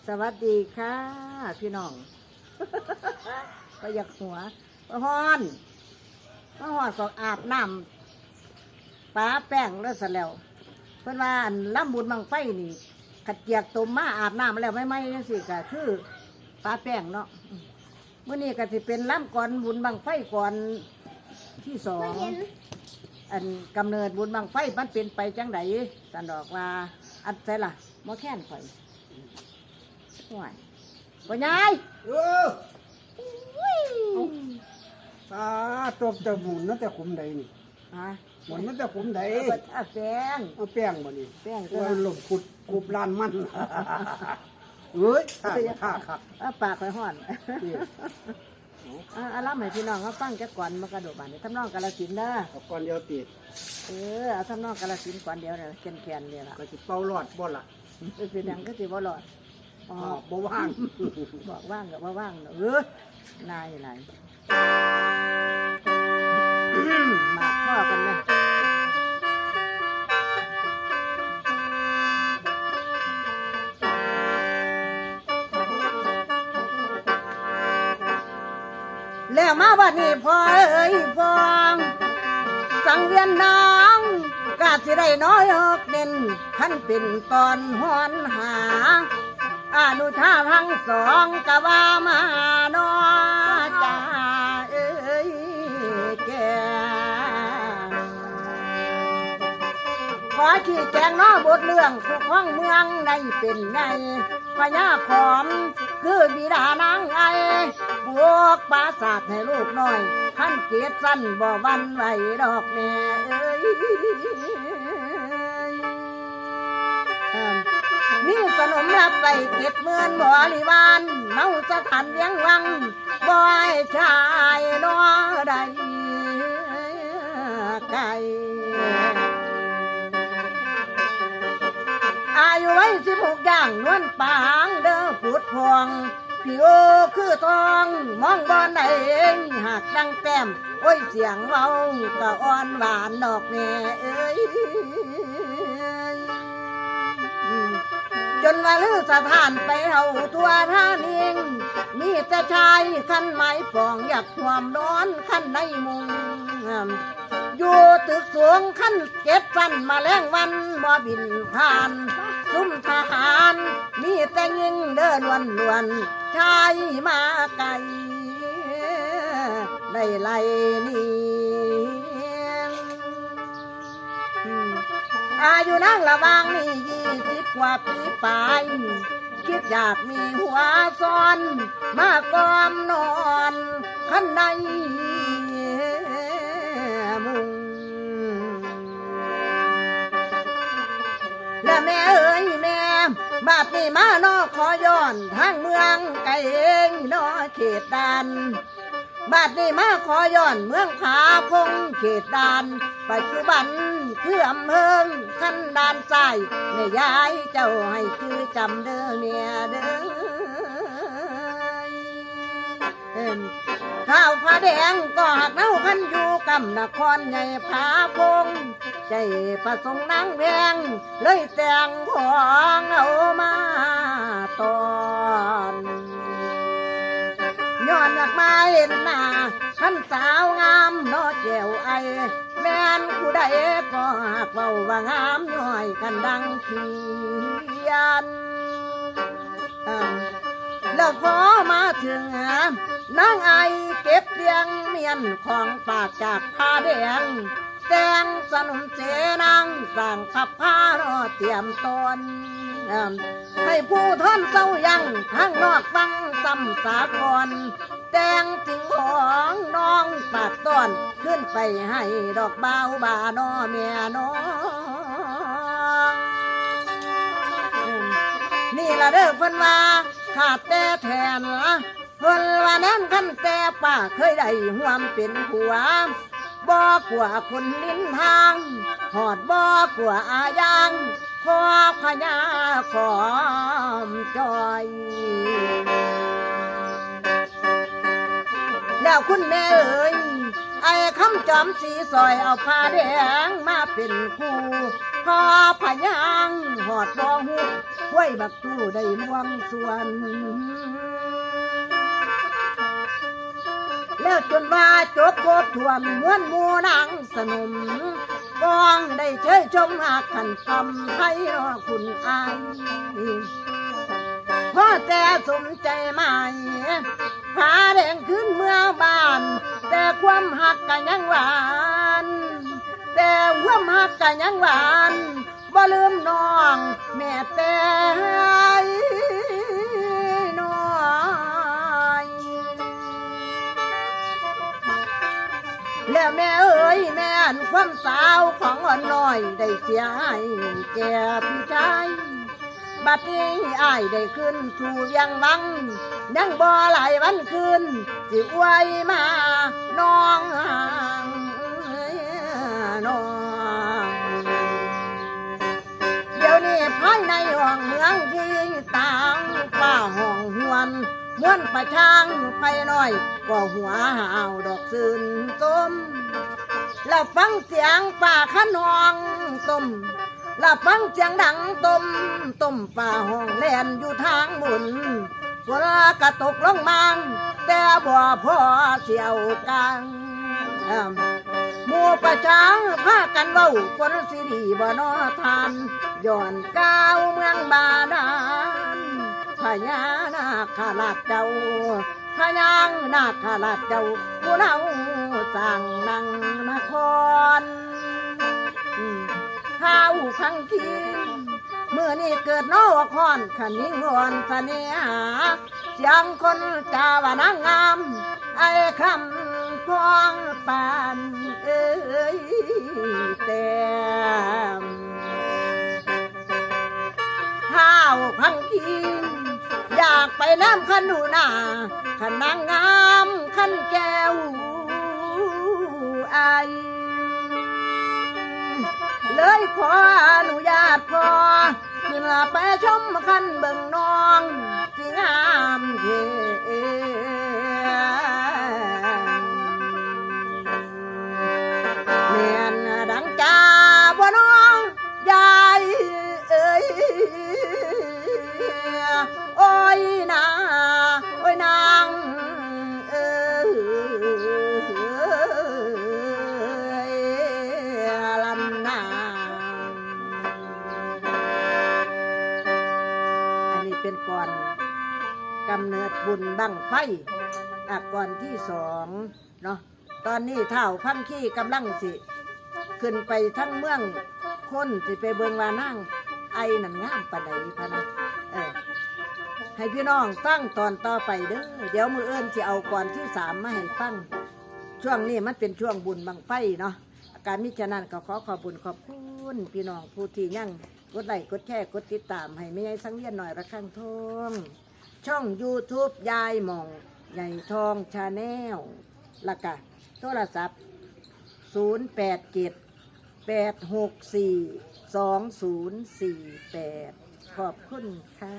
สวัสดีค่ะพี่น้องก็อยากหัวฮ้อนก็อาบน้ำป้าแป้งแล้วเสร็จแล้วเพื่อนว่าล่ำบุญบังไฟนี่ขัดเกียกตุ่มมาอาบน้ำแล้วไม่จังสิก็คือป้าแป้งเนาะเมื่อนี้ก็จะเป็นล่ำก่อนบุญบังไฟก่อนที่สองอันกำเนิดบุญบังไฟมันเป็นไปจังไดสันดอกว่าอันใช่ล่ะมอแค้นไฟห่วยปัญญาตาตัวจะหมุนนั่นแต่ขุมใดนี่หมุนนั่นแต่ขุมใดแป้งเอาแป้งบ่นี่แป้งก็หลบขุดกูบลานมันเฮ้ยท่าครับปากไปห่อนอาล่ำให้พี่น้องเขาฟังแค่ก่อนมากระโดดบานนี่ทำนองกาลสินเด้อก่อนเดียวติดเอาทำนองกาลสินก่อนเดียวเนี่ยแคนเนี่ยล่ะก็จะเป่าหลอดบ่ล่ะเป็นดังก็จะบ่หลอดบ่ว่างบอกว่างกับว่าว่างนายไหนมาข้อกันเลยแล้วมาบัดนี้พอฟองสังเวียนน้องกาสิได้น้อยอกเด่นท่านเป็นตอนหอนหาอนุชาทั้งสองกะว่ามาโนจ่าแกขอชี้แจงน้อบทเรื่องสุขของเมืองในเป็นไงพญาขอมคือบิดานางไอบวกปราศาสตร์ให้ลูกน้อยท่านเกียรติสั้นบ่วันไหวดอกแม่มีสนมรับไป70,000บริวารเนาสถานเลี้ยงวังบ่อยชายน้อใดไกลอายุไว้16ย่างนวลปางเด้อพุดพวงผิวคือทองมองบอนไหนหากดังแต้มโอ้ยเสียงเว้าก็อ่อนหวานดอกแม่จนว่าลือสถานไปเอาทั่วท่านิงมีแต่ชายขันไม้ปองอยากความร้อนขันในมุงอยู่ตึกสูงขันเก็บฟันมาแรงวันบ่บินผ่านซุ้มทหารมีแต่ยิงเดินล้วนชายมาไกลได้ไล่นี่อายุนั่งระวางนี่20 กว่าปีไปคิดอยากมีหัวซ้อนมากอมนอนขันในมุงและแม่เอ๋ยแม่บาดนี้มานอขอย้อนทางเมืองไกลเองนอเขตด่านบาดนี้มาขอย้อนเมืองผาพงเขตด่านปัจจุบันคืออำเภอขันด่านใต้แม่ยายเจ้าให้คือจำเด้อเมียเด้อข้าวผ้าแดงก็หักเน่าพันอยู่กำนครใหญ่ผาพงใจประสงค์นางแพงเลยแต่งของเอามาตอนย้อนอยากมาเห็นหน้าขันสาวงามนอแก้วไอแม่นผู้ใดก็หักเบาว่างามย่อยกันดังเขียนแล้วพอมาถึงนางไอเก็บเรียงเมียนของปากจากผ้าแดงแต่งสนุนเจนางสั่งขับผ้ารอเตรียมตนให้ผู้ทนเจ้ายังทั้งนอกฟังจำสากรแต่งสิ่งของน้องปากต้นขึ้นไปให้ดอกเบาบานอเมียน้องนี่ละเด้อเพิ่นว่าขาดแต่แทนละเพิ่นว่าแน่นขั้นแต่ป้าเคยได้ห่วมเป็นผัวบ่กว่าคนลิ้นทางหอดบ่กว่าอายังพอพญาขอมจอยแล้วคุณแม่เอ๋ยไอ้คำจอมสีซอยเอาผ้าแดงมาเป็นคู่พอพญางหอดบ่หู ห้วยบักตู้ได้ลวงส่วน แล้วจนว่าจบโคตรทวนม้วนหมูนางสนมกองได้เชยชมหากขันคำให้รอคุณอายพ่อแต่สมใจใหม่ผาแดงขึ้นเมื่อบ้าน แต่ความหักกันยังหวานแต่ความหักกันยังหวานบ่ลืมน้องแม่แต่น้อยแล้วแม่เอ๋ยแม่อันความสาวของอ่อนน้อยได้เสียให้แก่พี่ชายบัดนี้อ้ายได้ขึ้นสู่เวียงวังยังบ่หลายวันคืนสิอวยมาน้องน้องเดี๋ยวนี้ภายในห้องเมืองที่ต่างฟ้าห้องหวนม้วนประช่างไปน้อยก็หัวหาวดอกซื่นต้มแล้วฟังเสียงฝ่าขนองต้มแล้วฟังเสียงดังต้มฝ่าห้องแล่นอยู่ทางบุญฝนกระตกลงมังแต่บ่พอเสียวกลางหมู่ประช้างพากันเว้าฝนสิดีบ่นอทานย้อนก้าวเมืองบาดาลพญานาคราชเจ้าพญานาคราชเจ้าผู้เล่าสร้างนังนครข้าวขังคีเมื่อนี้เกิดนอกคอนขันยิ่งอ่อนเสน่หาเสียงคนจาวานางงามไอ้คำพองปานเอ้ยเต็มข้าวขังคีอยากไปน้ำขันดูหน้าขันนางงามขันแก้วไอเลยขออนุญาตพอขึ้นไปชมขันเบิ่งน้องที่งามเทแม่นดังจ้าบ่น้องยายเอ้ยโอ้ยนาโอ้ยนางเอ้ยลันนาอันนี้เป็นก่อนกำเนิดบุญบั้งไฟก่อนที่สองเนาะตอนนี้เท่าพันขี้กำลังสิขึ้นไปทั้งเมืองคนสิไปเบิงว่านั่งไอ้นั่นงามปานใดพะนะให้พี่น้องฟังตอนต่อไปเด้อเดี๋ยวมือเอิญจะเอาก่อนที่สามมาให้ฟังช่วงนี้มันเป็นช่วงบุญบังไฟเนาะการมิฉะนั้นก็ขอขอบบุญขอบคุณพี่น้องผู้ที่ยั่งกดไลค์กดแชร์กดติดตามให้ไม่ให้สังเวียนหน่อยระฆังทองช่อง YouTube ยายหม่องใหญ่ทองชาแนลละกะโทรศัพท์0878642048ขอบคุณค่ะ